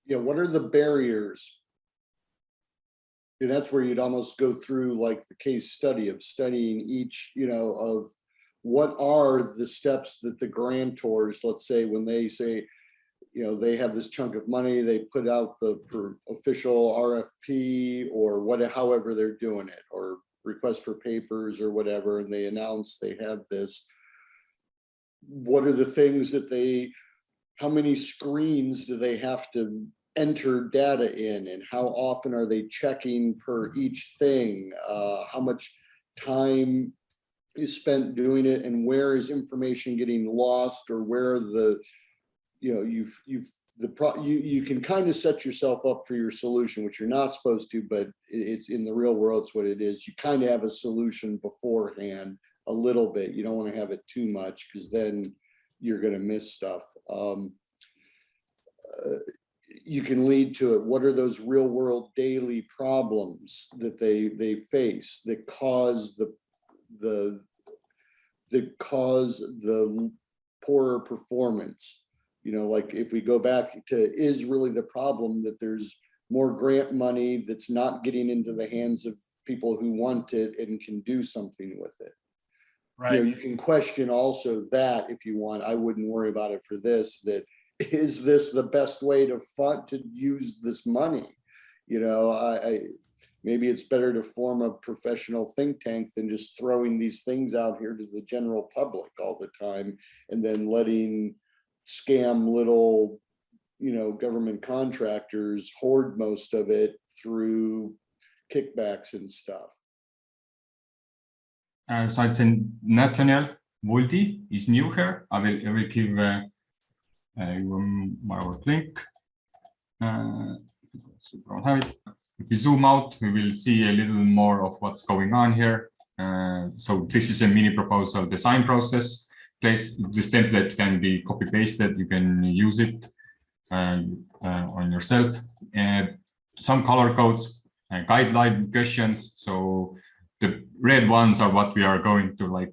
Yeah, what are the barriers? And that's where you'd almost go through like the case study of studying each, of what are the steps that the grantors, let's say, when they say, they have this chunk of money, they put out the official RFP or however they're doing it, or request for papers or whatever, and they announce they have this. What are the things that how many screens do they have to enter data in, and how often are they checking per each thing? How much time is spent doing it, and where is information getting lost, or where you can kind of set yourself up for your solution, which you're not supposed to, but it's in the real world, it's what it is. You kind of have a solution beforehand a little bit. You don't want to have it too much, because then you're going to miss stuff. You can lead to it. What are those real world daily problems that they face that cause the poorer performance? Like if we go back to, is really the problem that there's more grant money that's not getting into the hands of people who want it and can do something with it? Right. You can question also that if you want. I wouldn't worry about it for this, that is this the best way to use this money? Maybe it's better to form a professional think tank than just throwing these things out here to the general public all the time, and then letting scam little, government contractors hoard most of it through kickbacks and stuff. So I'd say Nathaniel Wuldi is new here. I will give my link. So we don't have it. If we zoom out, we will see a little more of what's going on here. So this is a mini proposal design process. This template can be copy pasted. You can use it on yourself. Some color codes, guideline questions. So the red ones are what we are going to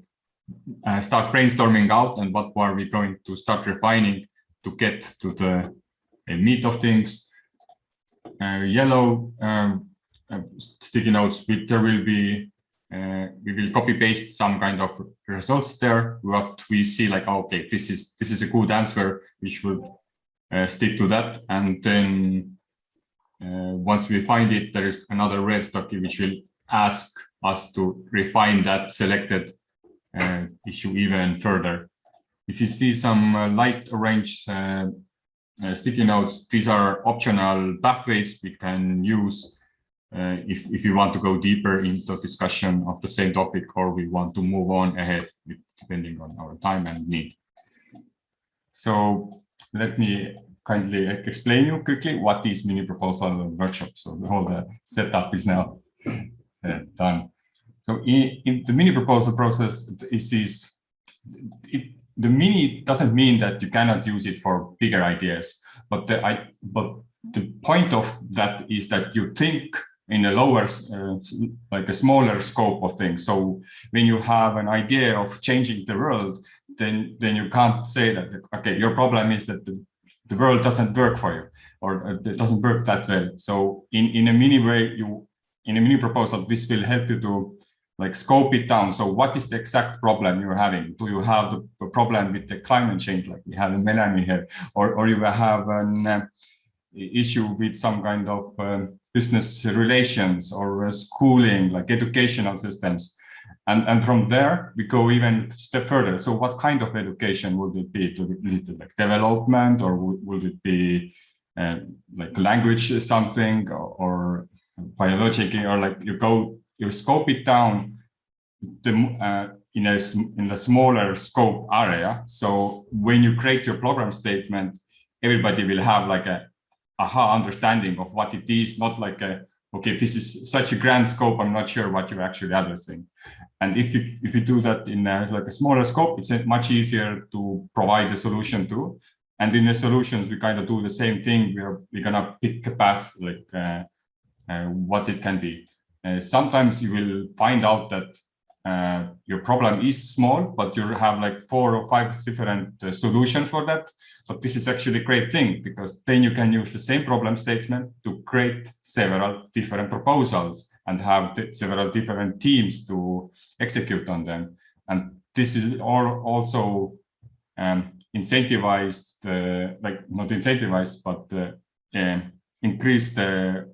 start brainstorming out, and what are we going to start refining to get to the meat of things. Yellow sticky notes, there will be, we will copy paste some kind of results there. What we see, like, okay, this is a good answer, which would stick to that. And then once we find it, there is another red stocky which will ask us to refine that selected issue even further. If you see some light orange sticky notes, these are optional pathways we can use if you want to go deeper into discussion of the same topic, or we want to move on ahead depending on our time and need. So let me kindly explain you quickly what is mini proposal workshop. So the whole setup is now done. So in the mini proposal process, the mini doesn't mean that you cannot use it for bigger ideas, but the point of that is that you think in a lower, like a smaller scope of things. So when you have an idea of changing the world, then you can't say that, okay, your problem is that the world doesn't work for you, or it doesn't work that well. So in a mini way, in a mini proposal, this will help you to scope it down. So what is the exact problem you're having? Do you have the problem with the climate change, like we have in Melanie here, or you have an issue with some kind of business relations or schooling, like educational systems? And from there, we go even a step further. So what kind of education would it be? Is it like development, or would it be like language something, or biology, or you scope it down in a smaller scope area. So when you create your program statement, everybody will have like a aha understanding of what it is, not like okay, this is such a grand scope, I'm not sure what you're actually addressing. And if you do that in like a smaller scope, it's much easier to provide a solution to. And in the solutions, we kind of do the same thing. We're gonna pick a path, like what it can be. Sometimes you will find out that your problem is small, but you have like 4 or 5 different solutions for that. But this is actually a great thing, because then you can use the same problem statement to create several different proposals and have several different teams to execute on them. And this is also incentivized, like not incentivized, but increase the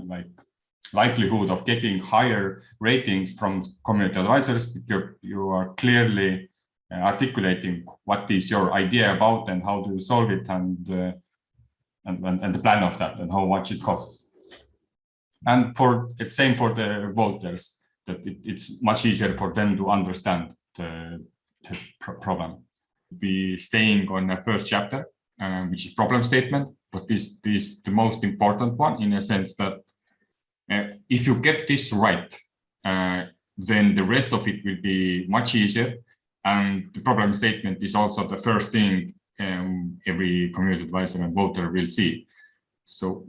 like likelihood of getting higher ratings from community advisors, because you are clearly articulating what is your idea about and how do you solve it, and the plan of that and how much it costs. And it's same for the voters, that it's much easier for them to understand the problem. Be staying on the first chapter, which is problem statement, but this is the most important one, in a sense that if you get this right, then the rest of it will be much easier. And the problem statement is also the first thing every community advisor and voter will see. So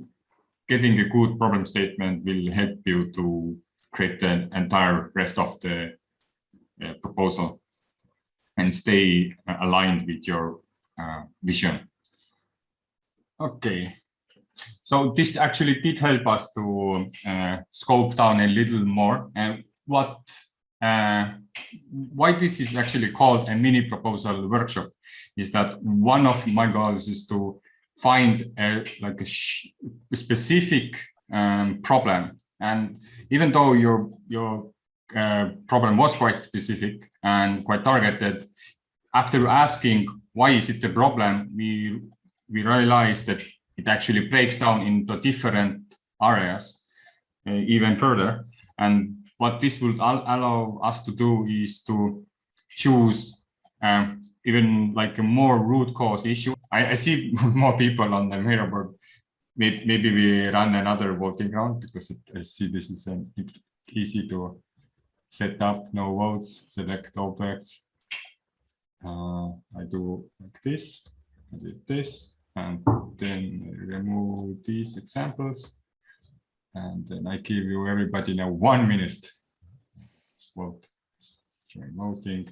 getting a good problem statement will help you to create the entire rest of the proposal and stay aligned with your vision. Okay. So this actually did help us to scope down a little more, and why this is actually called a mini proposal workshop is that one of my goals is to find a specific problem. And even though your problem was quite specific and quite targeted, after asking why is it a problem, we realized that it actually breaks down into different areas even further. And what this would allow us to do is to choose even like a more root cause issue. I see more people on the mirror board. Maybe we run another voting round, because I see this is easy to set up. No votes, select objects. I do like this, I did this. And then remove these examples, and then I give you everybody now 1 minute. Vote. Try voting.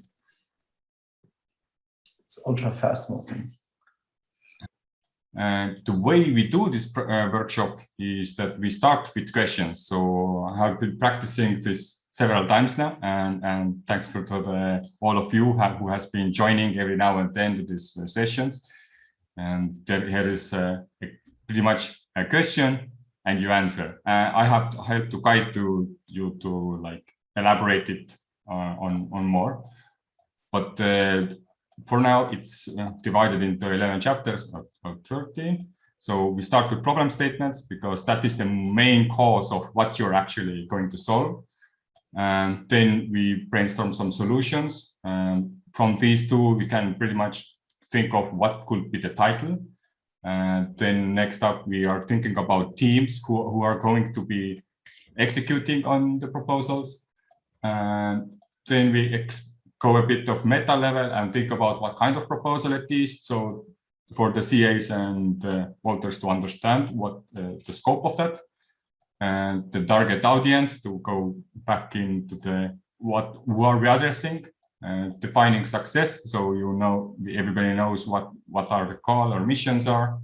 It's ultra fast voting. And the way we do this workshop is that we start with questions. So I have been practicing this several times now, and thanks to all of you who has been joining every now and then to these sessions. And here is pretty much a question and you answer. I have to help to guide you to like elaborate it on more. But for now, it's divided into 11 chapters or 13. So we start with problem statements, because that is the main cause of what you're actually going to solve. And then we brainstorm some solutions. And from these two, we can pretty much think of what could be the title. And then next up, we are thinking about teams who are going to be executing on the proposals. And then we go a bit of meta level and think about what kind of proposal it is. So for the CAs and voters to understand what the scope of that, and the target audience to go back into who are we addressing. Defining success, so everybody knows what are the call or missions are.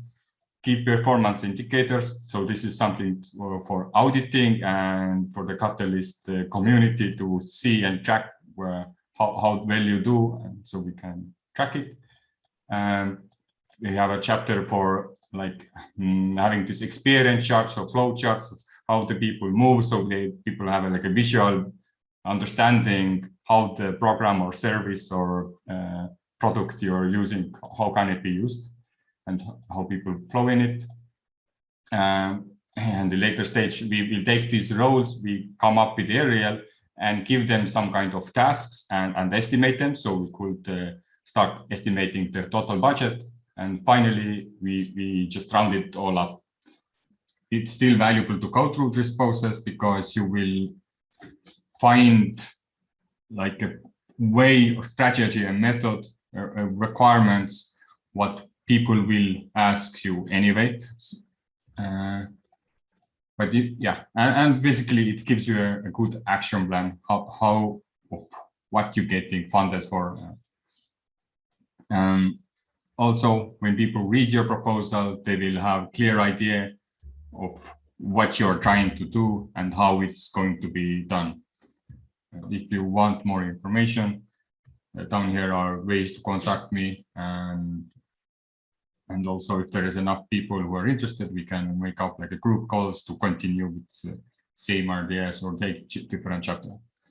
Key performance indicators, so this is something for auditing and for the Catalyst community to see and track how well you do, and so we can track it. And we have a chapter for like having this experience charts or flow charts, how the people move, so people have like a visual understanding how the program or service or product you're using, how can it be used, and how people flow in it. And the later stage, we will take these roles, we come up with aerial and give them some kind of tasks and estimate them. So we could start estimating the total budget. And finally, we just round it all up. It's still valuable to go through this process, because you will find like a way of strategy and method requirements what people will ask you anyway. But yeah, and basically it gives you a good action plan, how of what you're getting funded for. Also, when people read your proposal, they will have clear idea of what you're trying to do and how it's going to be done. If you want more information, down here are ways to contact me, and also if there is enough people who are interested, we can make up like a group calls to continue with same ideas or take different chapters.